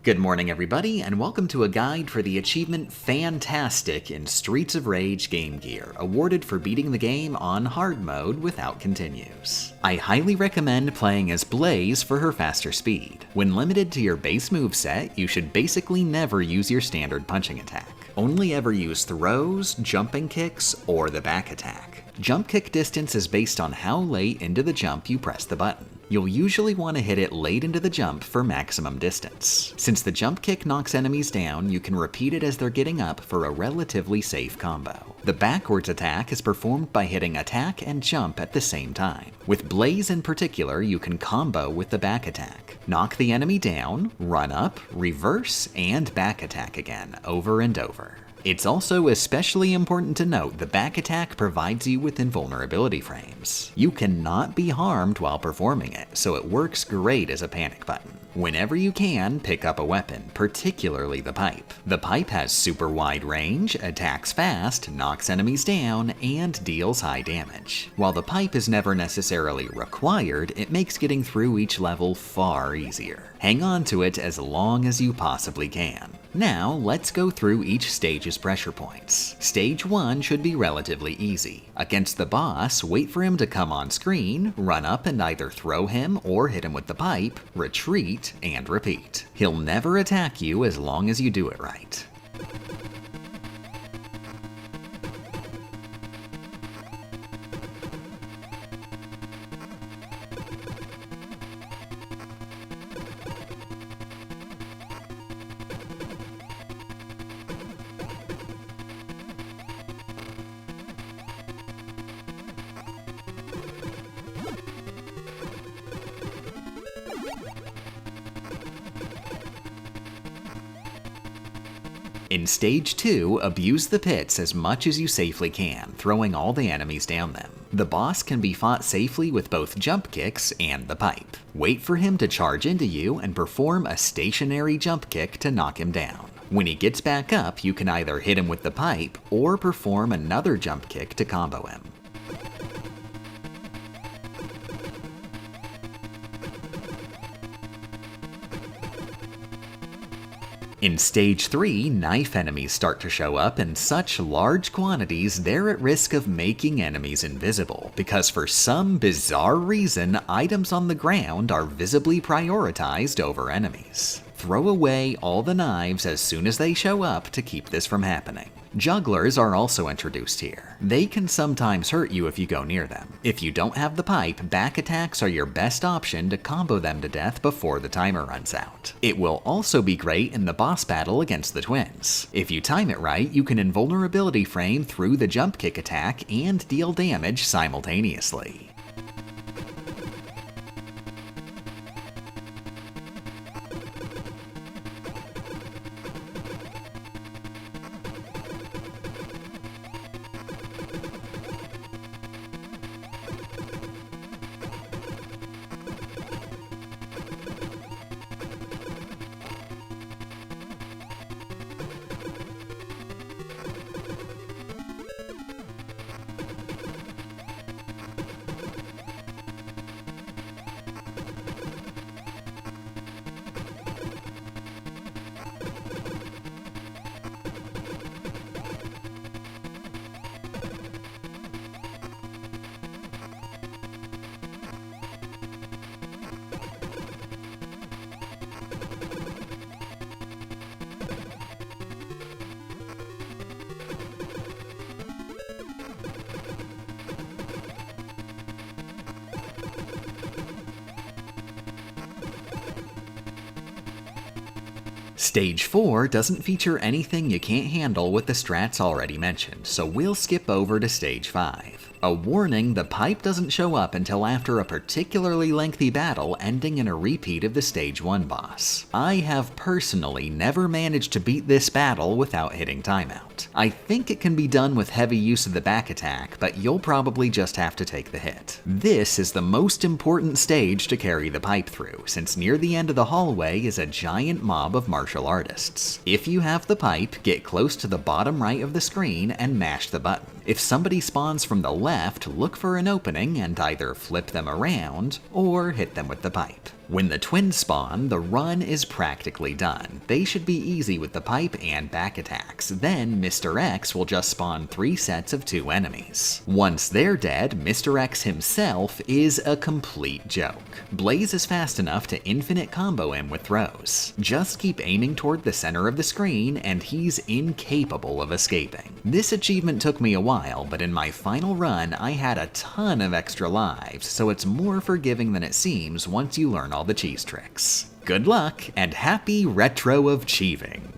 Good morning everybody, and welcome to a guide for the achievement Fantastic in Streets of Rage Game Gear, awarded for beating the game on hard mode without continues. I highly recommend playing as Blaze for her faster speed. When limited to your base moveset, you should basically never use your standard punching attack. Only ever use throws, jumping kicks, or the back attack. Jump kick distance is based on how late into the jump you press the button. You'll usually want to hit it late into the jump for maximum distance. Since the jump kick knocks enemies down, you can repeat it as they're getting up for a relatively safe combo. The backwards attack is performed by hitting attack and jump at the same time. With Blaze in particular, you can combo with the back attack. Knock the enemy down, run up, reverse, and back attack again, over and over. It's also especially important to note the back attack provides you with invulnerability frames. You cannot be harmed while performing it, so it works great as a panic button. Whenever you can, pick up a weapon, particularly the pipe. The pipe has super wide range, attacks fast, knocks enemies down, and deals high damage. While the pipe is never necessarily required, it makes getting through each level far easier. Hang on to it as long as you possibly can. Now, let's go through each stage's pressure points. Stage 1 should be relatively easy. Against the boss, wait for him to come on screen, run up and either throw him or hit him with the pipe, retreat, and repeat. He'll never attack you as long as you do it right. In Stage 2, abuse the pits as much as you safely can, throwing all the enemies down them. The boss can be fought safely with both jump kicks and the pipe. Wait for him to charge into you and perform a stationary jump kick to knock him down. When he gets back up, you can either hit him with the pipe or perform another jump kick to combo him. In Stage 3, knife enemies start to show up in such large quantities they're at risk of making enemies invisible, because for some bizarre reason, items on the ground are visibly prioritized over enemies. Throw away all the knives as soon as they show up to keep this from happening. Jugglers are also introduced here. They can sometimes hurt you if you go near them. If you don't have the pipe, back attacks are your best option to combo them to death before the timer runs out. It will also be great in the boss battle against the twins. If you time it right, you can invulnerability frame through the jump kick attack and deal damage simultaneously. Stage 4 doesn't feature anything you can't handle with the strats already mentioned, so we'll skip over to Stage 5. A warning, the pipe doesn't show up until after a particularly lengthy battle ending in a repeat of the Stage 1 boss. I have personally never managed to beat this battle without hitting timeout. I think it can be done with heavy use of the back attack, but you'll probably just have to take the hit. This is the most important stage to carry the pipe through, since near the end of the hallway is a giant mob of martial artists. If you have the pipe, get close to the bottom right of the screen and mash the button. If somebody spawns from the left, look for an opening and either flip them around or hit them with the pipe. When the twins spawn, the run is practically done. They should be easy with the pipe and back attacks. Then Mr. X will just spawn 3 sets of 2 enemies. Once they're dead, Mr. X himself is a complete joke. Blaze is fast enough to infinite combo him with throws. Just keep aiming toward the center of the screen and he's incapable of escaping. This achievement took me a while, but in my final run I had a ton of extra lives, so it's more forgiving than it seems once you learn all the cheese tricks. Good luck, and happy retro-achieving!